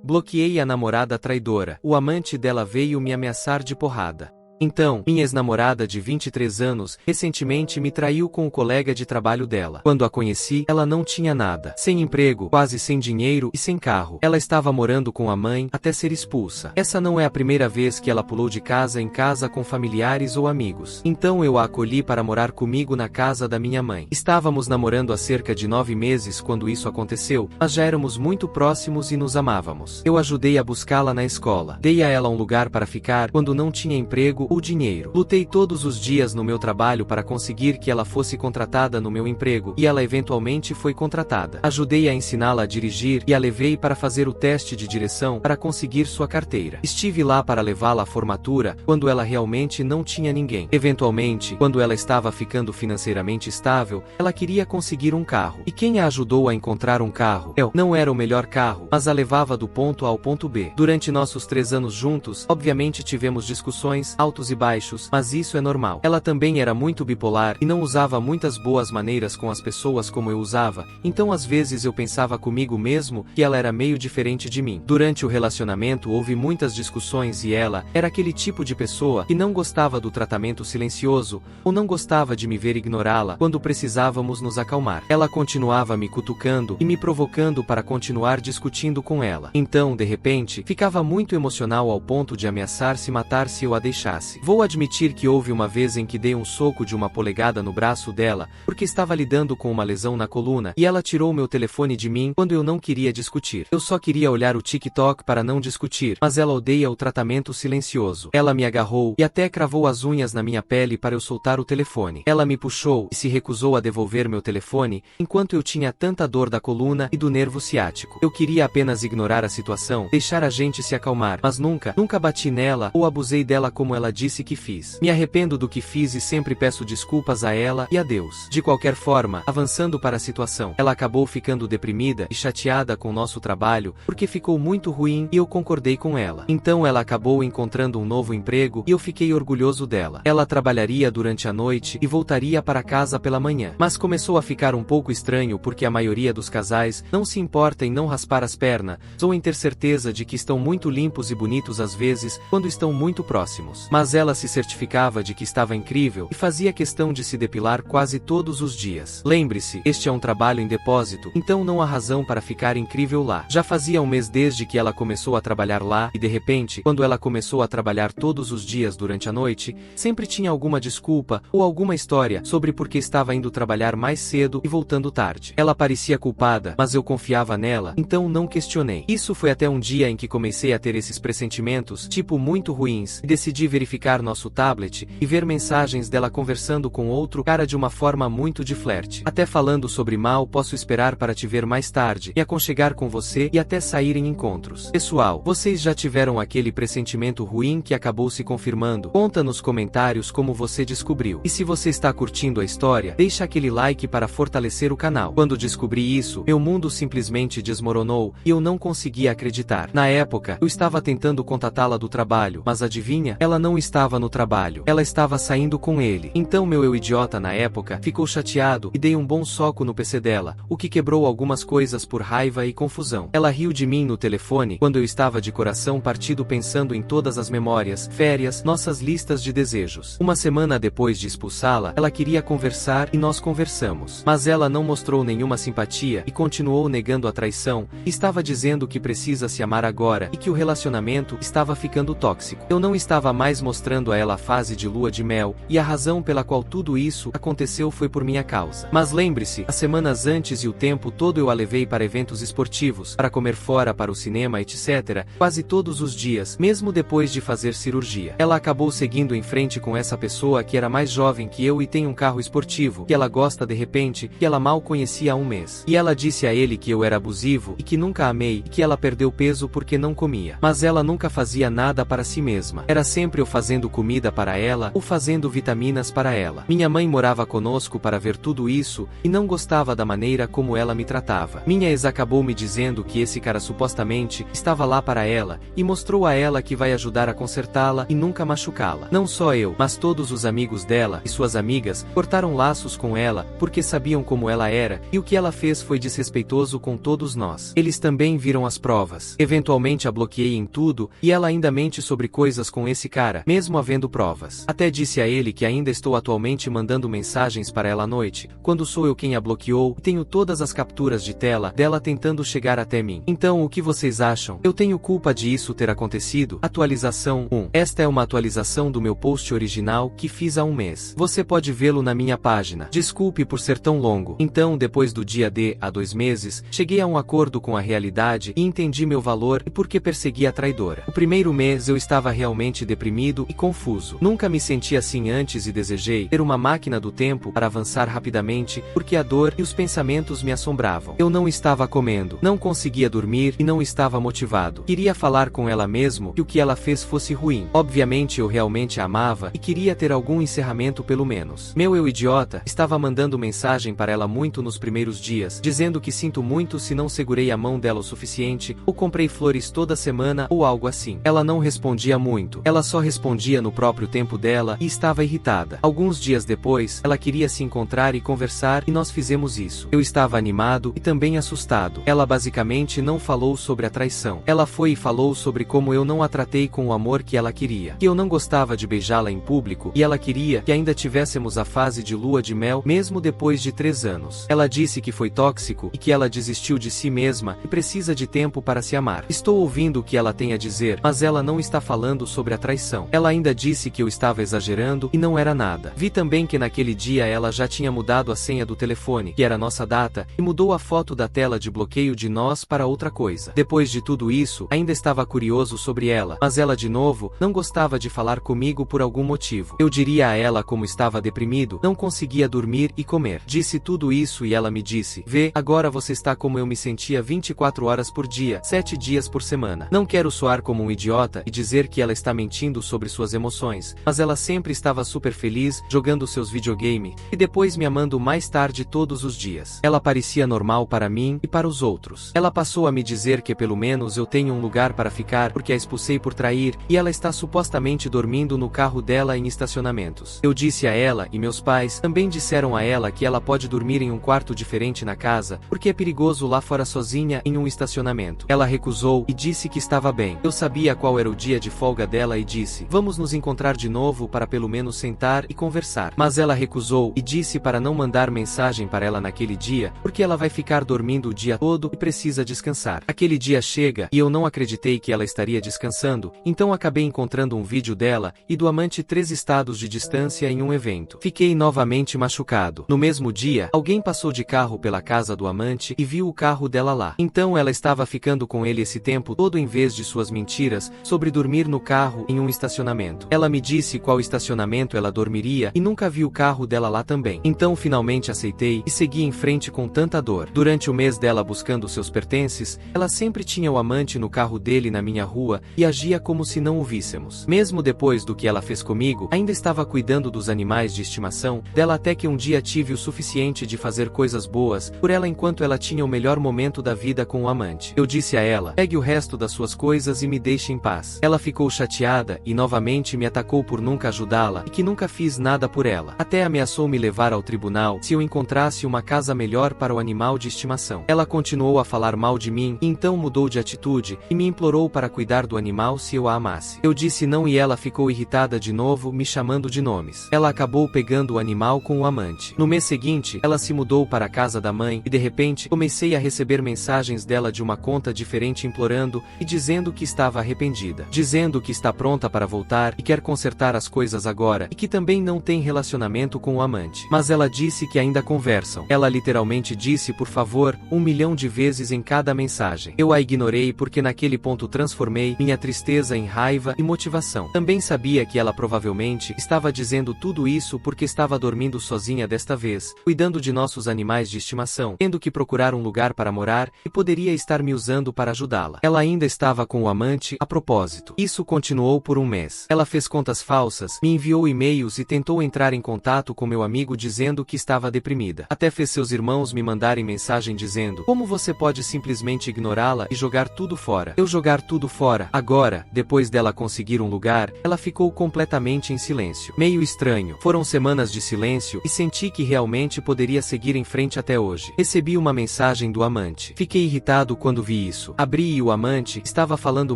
Bloqueei a namorada traidora. O amante dela veio me ameaçar de porrada. Então, minha ex-namorada de 23 anos, recentemente me traiu com o colega de trabalho dela. Quando a conheci, ela não tinha nada. Sem emprego, quase sem dinheiro e sem carro. Ela estava morando com a mãe até ser expulsa. Essa não é a primeira vez que ela pulou de casa em casa com familiares ou amigos. Então eu a acolhi para morar comigo na casa da minha mãe. Estávamos namorando há cerca de 9 meses quando isso aconteceu, mas já éramos muito próximos e nos amávamos. Eu ajudei a buscá-la na escola. Dei a ela um lugar para ficar quando não tinha emprego ou dinheiro. Lutei todos os dias no meu trabalho para conseguir que ela fosse contratada no meu emprego, e ela eventualmente foi contratada. Ajudei a ensiná-la a dirigir e a levei para fazer o teste de direção para conseguir sua carteira. Estive lá para levá-la à formatura, quando ela realmente não tinha ninguém. Eventualmente, quando ela estava ficando financeiramente estável, ela queria conseguir um carro. E quem a ajudou a encontrar um carro? Eu. Não era o melhor carro, mas a levava do ponto A ao ponto B. Durante nossos 3 anos juntos, obviamente tivemos discussões, altos e baixos, mas isso é normal. Ela também era muito bipolar e não usava muitas boas maneiras com as pessoas como eu usava, então às vezes eu pensava comigo mesmo que ela era meio diferente de mim. Durante o relacionamento houve muitas discussões e ela era aquele tipo de pessoa que não gostava do tratamento silencioso, ou não gostava de me ver ignorá-la quando precisávamos nos acalmar. Ela continuava me cutucando e me provocando para continuar discutindo com ela. Então, de repente, ficava muito emocional ao ponto de ameaçar se matar se eu a deixasse. Vou admitir que houve uma vez em que dei um soco de 1 polegada no braço dela, porque estava lidando com uma lesão na coluna, e ela tirou meu telefone de mim quando eu não queria discutir. Eu só queria olhar o TikTok para não discutir, mas ela odeia o tratamento silencioso. Ela me agarrou e até cravou as unhas na minha pele para eu soltar o telefone. Ela me puxou e se recusou a devolver meu telefone, enquanto eu tinha tanta dor da coluna e do nervo ciático. Eu queria apenas ignorar a situação, deixar a gente se acalmar, mas nunca bati nela ou abusei dela como ela disse que fiz. Me arrependo do que fiz e sempre peço desculpas a ela e a Deus. De qualquer forma, avançando para a situação, ela acabou ficando deprimida e chateada com nosso trabalho, porque ficou muito ruim e eu concordei com ela. Então ela acabou encontrando um novo emprego e eu fiquei orgulhoso dela. Ela trabalharia durante a noite e voltaria para casa pela manhã. Mas começou a ficar um pouco estranho porque a maioria dos casais não se importa em não raspar as pernas, ou em ter certeza de que estão muito limpos e bonitos às vezes, quando estão muito próximos. Mas ela se certificava de que estava incrível e fazia questão de se depilar quase todos os dias. Lembre-se, este é um trabalho em depósito, então não há razão para ficar incrível lá. Já fazia 1 mês desde que ela começou a trabalhar lá e de repente, quando ela começou a trabalhar todos os dias durante a noite, sempre tinha alguma desculpa ou alguma história sobre por que estava indo trabalhar mais cedo e voltando tarde. Ela parecia culpada, mas eu confiava nela, então não questionei. Isso foi até um dia em que comecei a ter esses pressentimentos, tipo muito ruins, e decidi verificar nosso tablet e ver mensagens dela conversando com outro cara de uma forma muito de flerte. Até falando sobre mal posso esperar para te ver mais tarde, e aconchegar com você e até sair em encontros. Pessoal, vocês já tiveram aquele pressentimento ruim que acabou se confirmando? Conta nos comentários como você descobriu. E se você está curtindo a história, deixa aquele like para fortalecer o canal. Quando descobri isso, meu mundo simplesmente desmoronou, e eu não conseguia acreditar. Na época, eu estava tentando contatá-la do trabalho, mas adivinha? Ela não estava no trabalho. Ela estava saindo com ele. Então meu eu idiota na época ficou chateado e dei um bom soco no PC dela, o que quebrou algumas coisas por raiva e confusão. Ela riu de mim no telefone quando eu estava de coração partido pensando em todas as memórias, férias, nossas listas de desejos. 1 semana depois de expulsá-la, ela queria conversar e nós conversamos. Mas ela não mostrou nenhuma simpatia e continuou negando a traição, estava dizendo que precisa se amar agora e que o relacionamento estava ficando tóxico. Eu não estava mais mostrando a ela a fase de lua de mel, e a razão pela qual tudo isso aconteceu foi por minha causa. Mas lembre-se, as semanas antes e o tempo todo eu a levei para eventos esportivos, para comer fora, para o cinema, etc., quase todos os dias, mesmo depois de fazer cirurgia. Ela acabou seguindo em frente com essa pessoa que era mais jovem que eu e tem um carro esportivo, que ela gosta de repente, que ela mal conhecia há 1 mês. E ela disse a ele que eu era abusivo e que nunca a amei e que ela perdeu peso porque não comia. Mas ela nunca fazia nada para si mesma. Era sempre eu fazendo comida para ela ou fazendo vitaminas para ela. Minha mãe morava conosco para ver tudo isso e não gostava da maneira como ela me tratava. Minha ex acabou me dizendo que esse cara supostamente estava lá para ela e mostrou a ela que vai ajudar a consertá-la e nunca machucá-la. Não só eu, mas todos os amigos dela e suas amigas cortaram laços com ela porque sabiam como ela era e o que ela fez foi desrespeitoso com todos nós. Eles também viram as provas. Eventualmente a bloqueei em tudo e ela ainda mente sobre coisas com esse cara, mesmo havendo provas. Até disse a ele que ainda estou atualmente mandando mensagens para ela à noite, quando sou eu quem a bloqueou e tenho todas as capturas de tela dela tentando chegar até mim. Então o que vocês acham? Eu tenho culpa de isso ter acontecido? Atualização 1. Esta é uma atualização do meu post original que fiz há um mês. Você pode vê-lo na minha página. Desculpe por ser tão longo. Então, depois do dia D, há 2 meses, cheguei a um acordo com a realidade e entendi meu valor e por que persegui a traidora. O primeiro mês eu estava realmente deprimido e confuso. Nunca me senti assim antes e desejei ter uma máquina do tempo para avançar rapidamente, porque a dor e os pensamentos me assombravam. Eu não estava comendo, não conseguia dormir e não estava motivado. Queria falar com ela mesmo que o que ela fez fosse ruim. Obviamente eu realmente a amava e queria ter algum encerramento pelo menos. Meu eu idiota estava mandando mensagem para ela muito nos primeiros dias, dizendo que sinto muito se não segurei a mão dela o suficiente, ou comprei flores toda semana ou algo assim. Ela não respondia muito. Ela só respondia no próprio tempo dela e estava irritada. Alguns dias depois, ela queria se encontrar e conversar e nós fizemos isso. Eu estava animado e também assustado. Ela basicamente não falou sobre a traição. Ela foi e falou sobre como eu não a tratei com o amor que ela queria. Que eu não gostava de beijá-la em público e ela queria que ainda tivéssemos a fase de lua de mel mesmo depois de 3 anos. Ela disse que foi tóxico e que ela desistiu de si mesma e precisa de tempo para se amar. Estou ouvindo o que ela tem a dizer, mas ela não está falando sobre a traição. Ela ainda disse que eu estava exagerando e não era nada. Vi também que naquele dia ela já tinha mudado a senha do telefone, que era nossa data, e mudou a foto da tela de bloqueio de nós para outra coisa. Depois de tudo isso, ainda estava curioso sobre ela, mas ela de novo não gostava de falar comigo por algum motivo. Eu diria a ela como estava deprimido, não conseguia dormir e comer. Disse tudo isso e ela me disse: "Vê, agora você está como eu me sentia 24 horas por dia, 7 dias por semana." Não quero soar como um idiota e dizer que ela está mentindo sobre suas emoções, mas ela sempre estava super feliz, jogando seus videogame, e depois me amando mais tarde todos os dias. Ela parecia normal para mim e para os outros. Ela passou a me dizer que pelo menos eu tenho um lugar para ficar porque a expulsei por trair, e ela está supostamente dormindo no carro dela em estacionamentos. Eu disse a ela, e meus pais também disseram a ela, que ela pode dormir em um quarto diferente na casa, porque é perigoso lá fora sozinha em um estacionamento. Ela recusou e disse que estava bem. Eu sabia qual era o dia de folga dela e disse: "Vamos nos encontrar de novo para pelo menos sentar e conversar." Mas ela recusou e disse para não mandar mensagem para ela naquele dia, porque ela vai ficar dormindo o dia todo e precisa descansar. Aquele dia chega e eu não acreditei que ela estaria descansando, então acabei encontrando um vídeo dela e do amante 3 estados de distância em um evento. Fiquei novamente machucado. No mesmo dia, alguém passou de carro pela casa do amante e viu o carro dela lá. Então ela estava ficando com ele esse tempo todo em vez de suas mentiras sobre dormir no carro em um estacionamento. Ela me disse qual estacionamento ela dormiria e nunca vi o carro dela lá também. Então finalmente aceitei e segui em frente com tanta dor. Durante o mês dela buscando seus pertences, ela sempre tinha o amante no carro dele na minha rua e agia como se não o víssemos. Mesmo depois do que ela fez comigo, ainda estava cuidando dos animais de estimação dela, até que um dia tive o suficiente de fazer coisas boas por ela enquanto ela tinha o melhor momento da vida com o amante. Eu disse a ela: "Pegue o resto das suas coisas e me deixe em paz." Ela ficou chateada e novamente me atacou por nunca ajudá-la e que nunca fiz nada por ela. Até ameaçou me levar ao tribunal se eu encontrasse uma casa melhor para o animal de estimação. Ela continuou a falar mal de mim e então mudou de atitude e me implorou para cuidar do animal se eu a amasse. Eu disse não e ela ficou irritada de novo, me chamando de nomes. Ela acabou pegando o animal com o amante. No mês seguinte, ela se mudou para a casa da mãe e de repente comecei a receber mensagens dela de uma conta diferente implorando e dizendo que estava arrependida, dizendo que está pronta para voltar e quer consertar as coisas agora e que também não tem relacionamento com o amante. Mas ela disse que ainda conversam. Ela literalmente disse por favor 1 milhão de vezes em cada mensagem. Eu a ignorei porque naquele ponto transformei minha tristeza em raiva e motivação. Também sabia que ela provavelmente estava dizendo tudo isso porque estava dormindo sozinha desta vez, cuidando de nossos animais de estimação, tendo que procurar um lugar para morar e poderia estar me usando para ajudá-la. Ela ainda estava com o amante a propósito. Isso continuou por um mês. mês. Ela fez contas falsas, me enviou e-mails e tentou entrar em contato com meu amigo dizendo que estava deprimida. Até fez seus irmãos me mandarem mensagem dizendo: como você pode simplesmente ignorá-la e jogar tudo fora? Eu jogar tudo fora. Agora, depois dela conseguir um lugar, ela ficou completamente em silêncio. Meio estranho. Foram semanas de silêncio e senti que realmente poderia seguir em frente até hoje. Recebi uma mensagem do amante. Fiquei irritado quando vi isso. Abri e o amante estava falando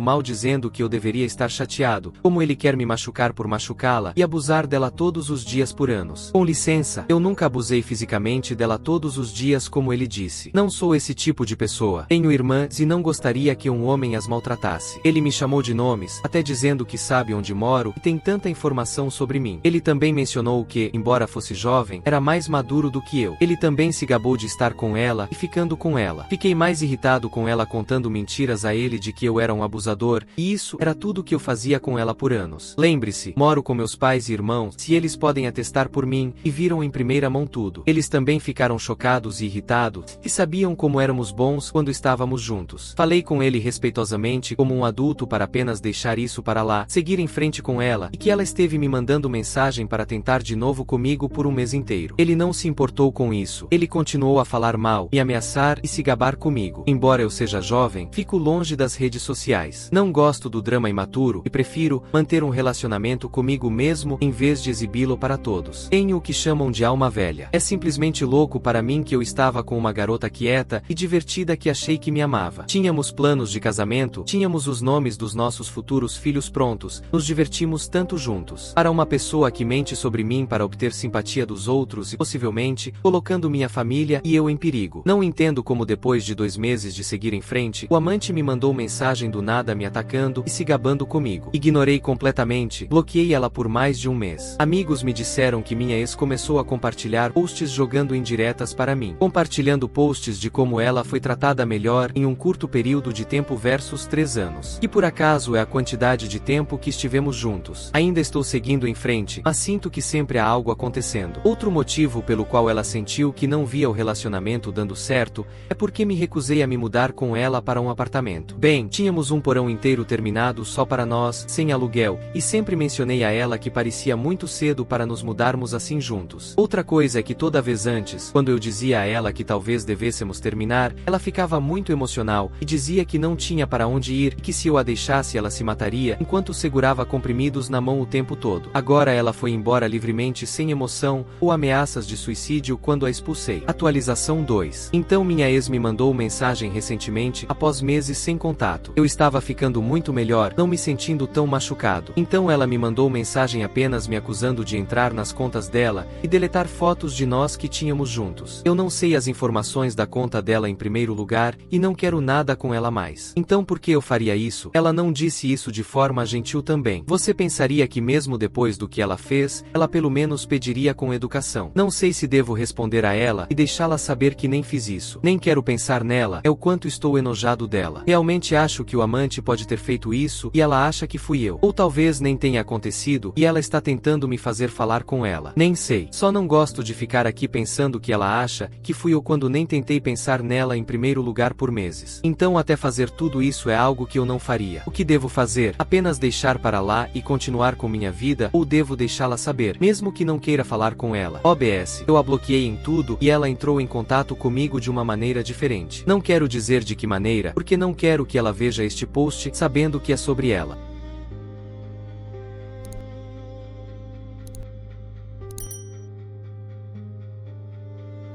mal dizendo que eu deveria estar chateado, como ele quer me machucar por machucá-la e abusar dela todos os dias por anos. Com licença, eu nunca abusei fisicamente dela todos os dias como ele disse. Não sou esse tipo de pessoa. Tenho irmãs e não gostaria que um homem as maltratasse. Ele me chamou de nomes, até dizendo que sabe onde moro e tem tanta informação sobre mim. Ele também mencionou que, embora fosse jovem, era mais maduro do que eu. Ele também se gabou de estar com ela e ficando com ela. Fiquei mais irritado com ela contando mentiras a ele de que eu era um abusador, e isso era tudo que eu fazia com ela por anos. Lembre-se, moro com meus pais e irmãos, se eles podem atestar por mim, e viram em primeira mão tudo. Eles também ficaram chocados e irritados, e sabiam como éramos bons quando estávamos juntos. Falei com ele respeitosamente como um adulto para apenas deixar isso para lá, seguir em frente com ela, e que ela esteve me mandando mensagem para tentar de novo comigo por um mês inteiro. Ele não se importou com isso. Ele continuou a falar mal, me ameaçar e se gabar comigo. Embora eu seja jovem, fico longe das redes sociais. Não gosto do drama imaturo e prefiro manter um relacionamento comigo mesmo em vez de exibi-lo para todos. Tenho o que chamam de alma velha. É simplesmente louco para mim que eu estava com uma garota quieta e divertida que achei que me amava. Tínhamos planos de casamento, tínhamos os nomes dos nossos futuros filhos prontos, nos divertimos tanto juntos. Para uma pessoa que mente sobre mim para obter simpatia dos outros e possivelmente colocando minha família e eu em perigo. Não entendo como depois de 2 meses de seguir em frente, o amante me mandou mensagem do nada me atacando e se gabando comigo. Ignorei completamente, bloqueei ela por mais de um mês. Amigos me disseram que minha ex começou a compartilhar posts jogando indiretas para mim, compartilhando posts de como ela foi tratada melhor em um curto período de tempo versus 3 anos. Que por acaso é a quantidade de tempo que estivemos juntos. Ainda estou seguindo em frente, mas sinto que sempre há algo acontecendo. Outro motivo pelo qual ela sentiu que não via o relacionamento dando certo, é porque me recusei a me mudar com ela para um apartamento. Bem, tínhamos um porão inteiro terminado só para nós, sem aluguel, e sempre mencionei a ela que parecia muito cedo para nos mudarmos assim juntos. Outra coisa é que toda vez antes, quando eu dizia a ela que talvez devêssemos terminar, ela ficava muito emocional, e dizia que não tinha para onde ir, e que se eu a deixasse ela se mataria, enquanto segurava comprimidos na mão o tempo todo. Agora ela foi embora livremente sem emoção, ou ameaças de suicídio quando a expulsei. Atualização 2. Então minha ex me mandou mensagem recentemente, após meses sem contato. Eu estava ficando muito melhor, não me sentindo tão machucado. Então ela me mandou mensagem apenas me acusando de entrar nas contas dela e deletar fotos de nós que tínhamos juntos. Eu não sei as informações da conta dela em primeiro lugar, e não quero nada com ela mais. Então por que eu faria isso? Ela não disse isso de forma gentil também. Você pensaria que mesmo depois do que ela fez, ela pelo menos pediria com educação. Não sei se devo responder a ela e deixá-la saber que nem fiz isso. Nem quero pensar nela, é o quanto estou enojado dela. Realmente acho que o amante pode ter feito isso e ela acha que fui eu. Ou talvez nem tenha acontecido e ela está tentando me fazer falar com ela. Nem sei. Só não gosto de ficar aqui pensando que ela acha que fui eu quando nem tentei pensar nela em primeiro lugar por meses. Então até fazer tudo isso é algo que eu não faria. O que devo fazer? Apenas deixar para lá e continuar com minha vida, ou devo deixá-la saber, mesmo que não queira falar com ela? OBS. Eu a bloqueei em tudo e ela entrou em contato comigo de uma maneira diferente. Não quero dizer de que maneira, porque não quero que ela veja este post sabendo que é sobre ela.